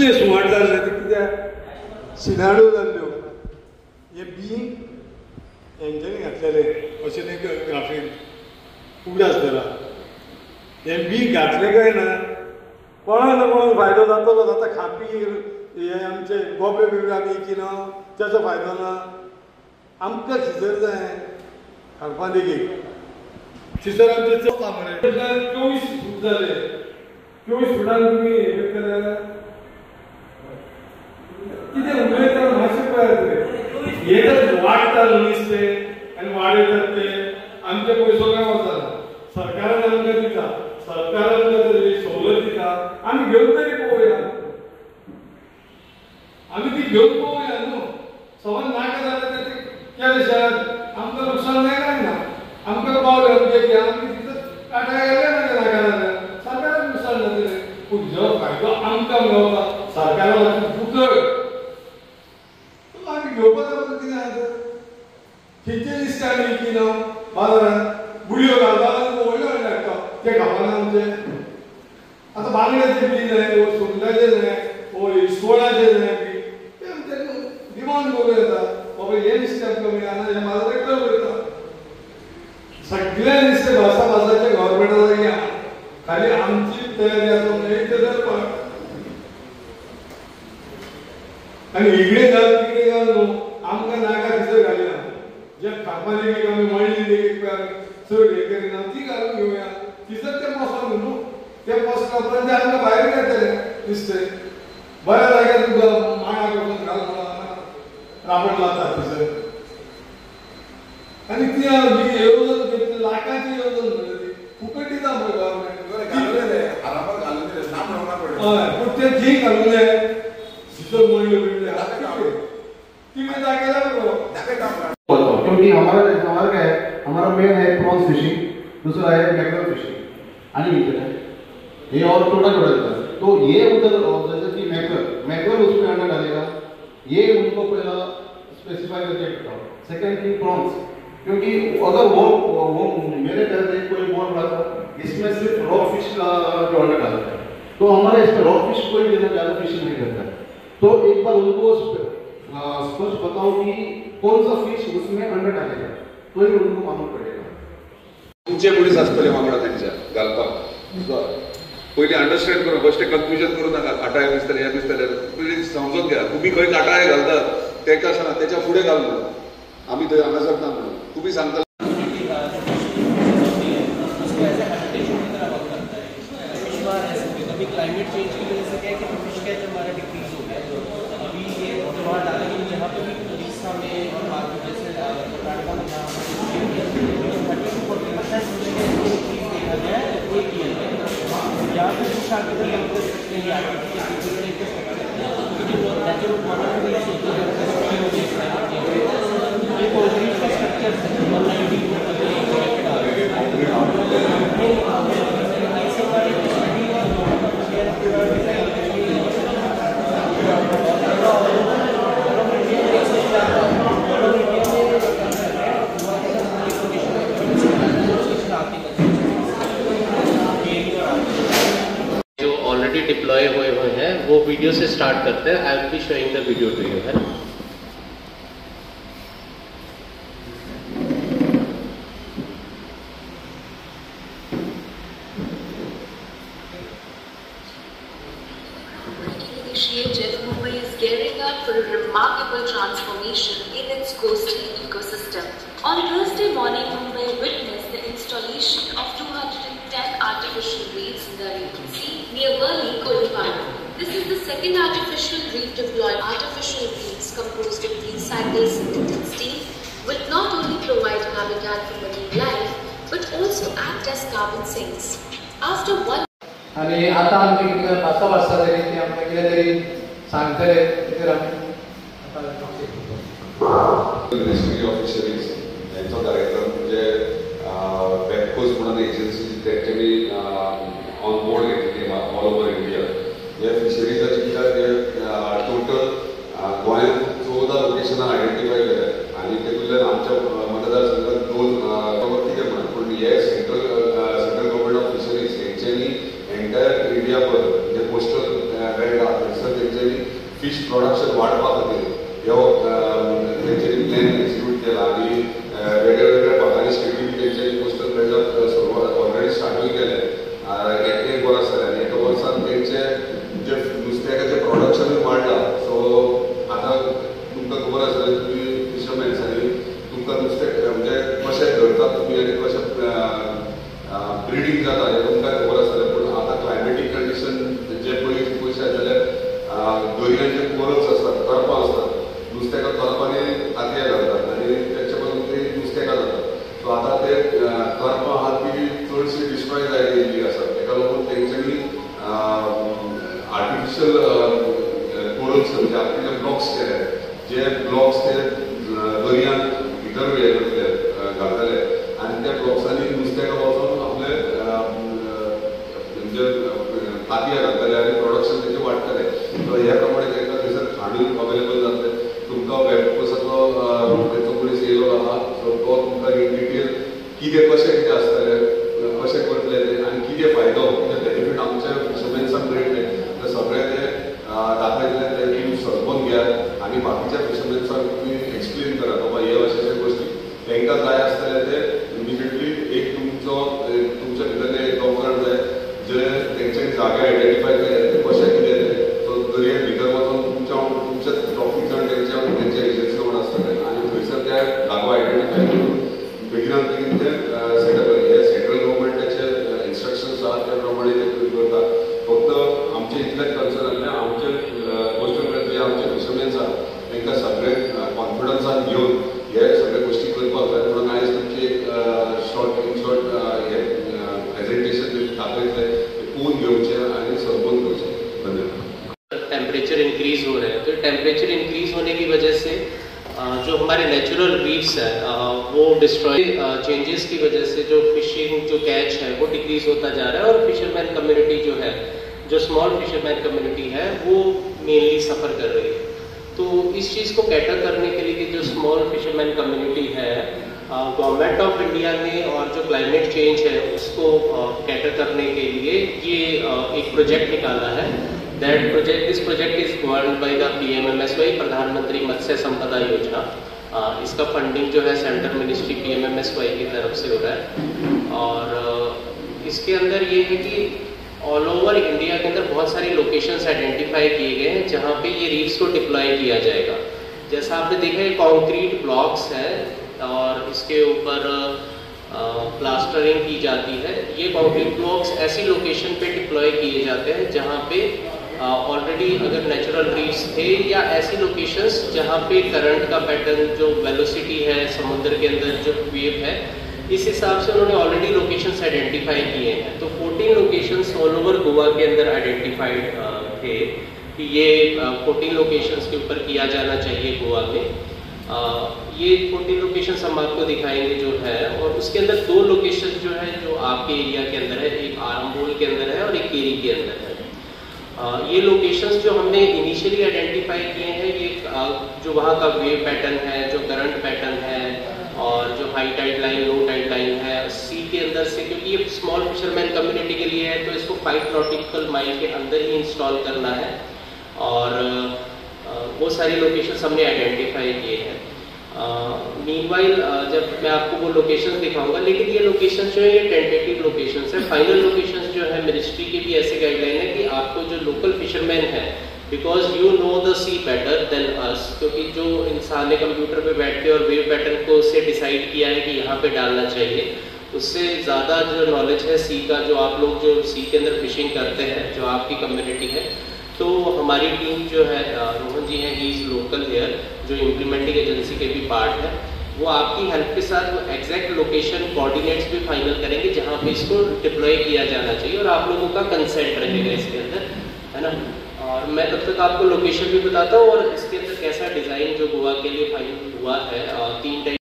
कितले सुमार जाल्ले ते कित्याक शिनाड्यो जाल्ल्यो हे बींग हेंच्यांनी घातलेले ओशनोग्राफीन उगडास आसलेला हे बींग घातले काय ना कोणाक ना कोणाक फायदो जातलो जाता खापीर हे आमचे गोबे बिबे आमी इकिना त्याचो फायदो ना आमकां खिचर जाय हाडपा देखीक खिचर आमचे चोपा मरे 24 फूट जाले 24 फुटांक तुमी हे केल्यार कितें उलयता मातशें पळयात हे वाडटा नुस्तें आनी वाडयतात ते आमचे पयसो काय वता सरकारान आमकां दिता सरकारान तरी सवलत दिता आमी घेवन तरी पळोवया आमी ती घेवन पळोवया न्हू समज नाका जाल्यार ते केले शाळेंत आमकां नुकसान जाय काय ना आमकां पावले आमचे की आमी तिथं काटाय गेले ना नाका जाल्यार सरकाराक नुकसान जातलें पूण जो फायदो आमकां मेळटा सरकाराक फुकट आमी घेवपाक लागून कितें आसा खंयचे दिसता आमी किना बाजारांत बुडयो घालपाक व्हडले व्हडले हाडटा ते खावना आमचे आतां बांगड्याचे बी जाय वो सुंगटाचे जाय वो इसवणाचे जाय बी ते आमचे डिमांड करूं येता बाबा हे नुस्तें आमकां मेळना हे बाजाराक कळून वयता सगळे नुस्तें भासाचे गव्हर्मेंटा जागी आहा खाली आमची तयारी आसा मेळटा ते करपाक आनी इकडे घाल तिकडे घाल न्हू आमकां नाका दिसर घालिना जे खावपा देखीक आमी मळणी देखीक चड हे करिना ती घालून घेवया तिसर ते मसालो न्हू ते मसाला उपरांत ते आमकां भायर येतले नुस्तें बऱ्या जाग्यार तुका मांडा करून घाल राबण लाता तिसर आनी ती येवजण घेतली लाखाची येवजण म्हणटा ती फुकट दिता पळय गव्हर्मेंट घालून दिले नाम म्हणून पडले हय पूण ते जी घालून जाय सिसर मळ्यो बिळ्यो कितें जागे क्योंकि हमारा क्या है हमारा मेन है प्रॉन्स फिशिंग दूसरा है मैकरल फिशिंग आणि ये और छोटा छोटा देता है तो ये उधर जैसे कि मैकरल उसमें अंडा डालेगा ये उनको पहला स्पेसिफाई करके बताओ सेकंड थिंग प्रॉन्स क्योंकि अगर वो मेरे घर में कोई बोल रहा था इसमें सिर्फ रॉ फिश का जो अंडा डालता है तो हमारे इसमें रॉ फिश कोई भी ज़्यादा फिशिंग नहीं करता है तो एक बार उनको स्पष्ट बताओ कि कौन सा फिश उसमें अंडा डालेगा तो ही उनको मालूम पड़ेगा तुमचे पुलिस आसतले वांगडा त्यांच्या घालपाक पयलीं अंडरस्टँड करून फस्ट कन्फ्युजन करूं नाका काटाळे दिसतले हे दिसतले पयलीं समजून घ्या तुम्ही खंय काटाळे घालतात तेका आसना त्याच्या फुडें घाल म्हणून आमी थंय हांगासर ना म्हणून तुम्ही सांगता क्लाइमेट चेंज की वजह से क्या है कि फिश कैच हमारा डिक्रीज हो गया अभी ये वहाँ डालेंगे जहाँ पे भी उड़ीसा में और बाद में जैसे कर्नाटका में जहाँ 30-40% इंक्रीज देखा गया है एक ईयर में जहाँ पे फिश आगे नहीं आती क्योंकि जो नेचुरल मॉडर्न ये कोई स्ट्रक्चर जो ऑलरेडी डिप्लॉय हुए हैं वो वीडियो से स्टार्ट करते हैं। I will be showing the video to you, है ना। Mumbai is gearing up for a remarkable transformation in its coastal ecosystem. On Thursday morning, Mumbai witnessed the installation of 210 artificial reefs in the Arabian Sea near Worli, Kolkata. This is the second artificial reef deployed. Artificial reefs composed of recycled synthetic steel will not only provide habitat for marine life but also act as carbon sinks. After one आणि आता आमचे कितें पांच वाजता तरी ते आमकां कितें तरी सांगतले तेजेर आमी रेस्क्यू ऑफिसरीज यांचो कार्यक्रम म्हणजे बेपकोज म्हणून एजन्सी तेंच्यांनी ऑन बोर्ड घेतली ऑल ओव्हर इंडिया हे फिशरीजाची टोटल गोंयांत 14 लोकेशनां आयडेंटिफाय केल्या आणि तेतूंतल्यान आमच्या मतदारसंघात 2 कितें म्हणून पूण हे सेंट्रल गव्हर्मेंट ऑफ फिशरीज हेंच्यांनी एंटायर इंडिया भर जे कोस्टल बेल्ट आहा थंयसर तेंचे फिश प्रोडक्शन वाडपा खातीर ह्यो तेंच्यांनी प्लॅन एक्झिक्यूट केला आनी वेगळ्या भागांनी स्टेटी तेंच्यांनी कोस्टल बेल्टांत ऑलरेडी स्टार्टूय केले. एक वर्स जालें आनी एका वर्सान तेंचें जे नुस्त्याचें प्रोडक्शनूय वाडलां. सो आतां तुमकां खबर आसा तुमी फिशरमॅन्सांनी तुमकां नुस्तें म्हणजे कशें धरतात तुमी आनी कशें ब्रिडींग जाता हें तुमकां खबर आसतलें. पूण आतां क्लायमेटीक कंडिशन जे पयशे जाल्यार दर्यान जे कोरल्स आसतात करपां असतात नुस्तेका करपांनी तांतयां घालतात आनी तेंचे पासून ती नुस्तेका जातात. सो आतां ते करपां आहात ती चडशी डिस्ट्रॉय जायत येयल्ली आसात. ताका लागून तेंच्यांनी आर्टिफिशियल कोरल्स म्हणजे आर्टिफिशियल ब्लॉक्स केले. जे ब्लॉक्स ते दर्यान भितर हे करतले घालतले आनी त्या ब्लॉक्सांनी नुस्तेका वचून आपले म्हणजे तांतयां घालतले आनी प्रोडक्शन तेंचें वाडटलें. सो ह्या प्रमाणे तांकां थंयसर खाणूय अवेलेबल जातलें. तुमकां वेबसाचो तेंचो मनीस येयलो आहा. सो तो तुमकां इन डिटेल कितें कशें कितें आसतलें कशें करतले तें आनी कितें फायदो कितें बेनिफीट आमच्या फिशरमॅन्सांक मेळटले तें सगळें तें दाखयतलें. तें तुमी समजून घेयात आनी बाकीच्या फिशरमॅन्सांक तुमी एक्सप्लेन करात बाबा हे अशे गोश्टी तांकां जाय आसतले ते इमिजिएटली एक तुमच्या भितरलें एक डॉक्टर जाय जे तेंचे जागे आयडेंटिफाय केले ते कशें कितें तें. सो दर्यान भितर वचून तुमचे टॉपीक जाण तेंच्या एजन्सी वांगडा आसतले आनी थंयसर ते जागो आयडेंटिफाय करून बेगिनान बेगीन ते सेटअप हे सेंट्रल गव्हर्मेंटाचे इन्स्ट्रक्शन्स आहात त्या प्रमाणे ते करतात. फक्त आमचे इतलेंच कन्सर्न आसलें आमचे कोस्टल जे आमचे फिशरमॅन्स आहात तांकां सगळे कॉन्फिडन्सान घेवन हे सगळे गोश्टी करपाक जाय. म्हणून आयज तुमची एक शॉर्ट हे प्रेजेंटेशन दाखयतले पोवन घेवचें आनी समजून घेवचें. धन्यवाद. टेम्परेचर इंक्रीज हो रहे हैं तो टेम्परेचर इंक्रीज होने की वजह से जो हमारे नेचुरल रीफ्स है वो डिस्ट्रॉय चेंजेस की वजह से जो फिशिंग जो कैच है वो डिक्रीज होता जा रहा है और फिशरमैन कम्युनिटी जो है जो स्मॉल फिशरमैन कम्युनिटी है वो मेनली सफ़र कर रही है. तो इस चीज़ को कैटर करने के लिए जो स्मॉल फिशरमैन कम्युनिटी है गवर्नमेंट ऑफ इंडिया ने और जो क्लाइमेट चेंज है उसको कैटर करने के लिए ये एक प्रोजेक्ट निकाला है. This project is governed by the PMMSY प्रधानमंत्री मत्स्य संपदा योजना. इसका फंडिंग जो है सेंट्रल मिनिस्ट्री PMMSY की तरफ से हो रहा है और इसके अंदर ये है कि ऑल ओवर इंडिया के अंदर बहुत सारी लोकेशंस आइडेंटिफाई किए गए हैं जहाँ पे ये रीफ्स को डिप्लॉय किया जाएगा. जैसा आपने देखा है कॉन्क्रीट ब्लॉक्स है और इसके ऊपर प्लास्टरिंग की जाती है. ये कॉन्क्रीट ब्लॉक्स ऐसी लोकेशन पे डिप्लॉय किए जाते हैं जहाँ पे ऑलरेडी अगर नेचुरल रीफ्स थे या ऐसी लोकेशंस जहाँ पे करंट का पैटर्न जो वेलोसिटी है समुद्र के अंदर जो वेव है इस हिसाब से उन्होंने ऑलरेडी लोकेशंस आइडेंटिफाई किए हैं. तो 14 लोकेशंस ऑल ओवर गोवा के अंदर आइडेंटिफाइड थे कि ये 14 लोकेशंस के ऊपर किया जाना चाहिए गोवा में. ये 14 लोकेशंस हम आपको दिखाएंगे जो है और उसके अंदर 2 लोकेशन जो है जो आपके एरिया के अंदर है, एक आरंबोल के अंदर है और एक केरी के अंदर है. ये लोकेशंस जो हमने इनिशियली आइडेंटिफाई किए हैं ये जो वहाँ का वेव पैटर्न है जो करंट पैटर्न है और जो high tide line low tide line है सी के अंदर से क्योंकि ये स्मॉल फिशरमैन कम्युनिटी के लिए है तो इसको 5 नॉटिकल माइल के अंदर ही इंस्टॉल करना है और वो सारी लोकेशंस हमने आइडेंटिफाई किए हैं. मीनवाइल जब मैं आपको वो लोकेशंस दिखाऊंगा लेकिन ये लोकेशंस जो है ये टेंटेटिव लोकेशंस है. फाइनल लोकेशंस जो है मिनिस्ट्री की भी ऐसी गाइडलाइन है कि आपको जो लोकल फिशरमैन है because you know the sea better than us क्योंकि जो इंसान ने कंप्यूटर पे बैठ के और वेव पैटर्न को उससे डिसाइड किया है कि यहाँ पे डालना चाहिए उससे ज़्यादा जो नॉलेज है सी का जो आप लोग जो सी के अंदर फिशिंग करते हैं जो आपकी कम्युनिटी है. तो हमारी टीम जो है रोहन जी हैं ही इज़ लोकल हेयर जो इम्प्लीमेंटिंग एजेंसी के भी पार्ट है वो आपकी हेल्प के साथ वो एग्जैक्ट लोकेशन कोऑर्डिनेट्स भी फाइनल करेंगे जहाँ पे इसको डिप्लॉय किया जाना चाहिए और आप लोगों का कंसेंट रहेगा इसके अंदर है ना. और मैं तब तक आपको लोकेशन भी बताता हूँ और इसके अंदर कैसा डिज़ाइन जो गोवा के लिए फाइनल हुआ है 3 टाइप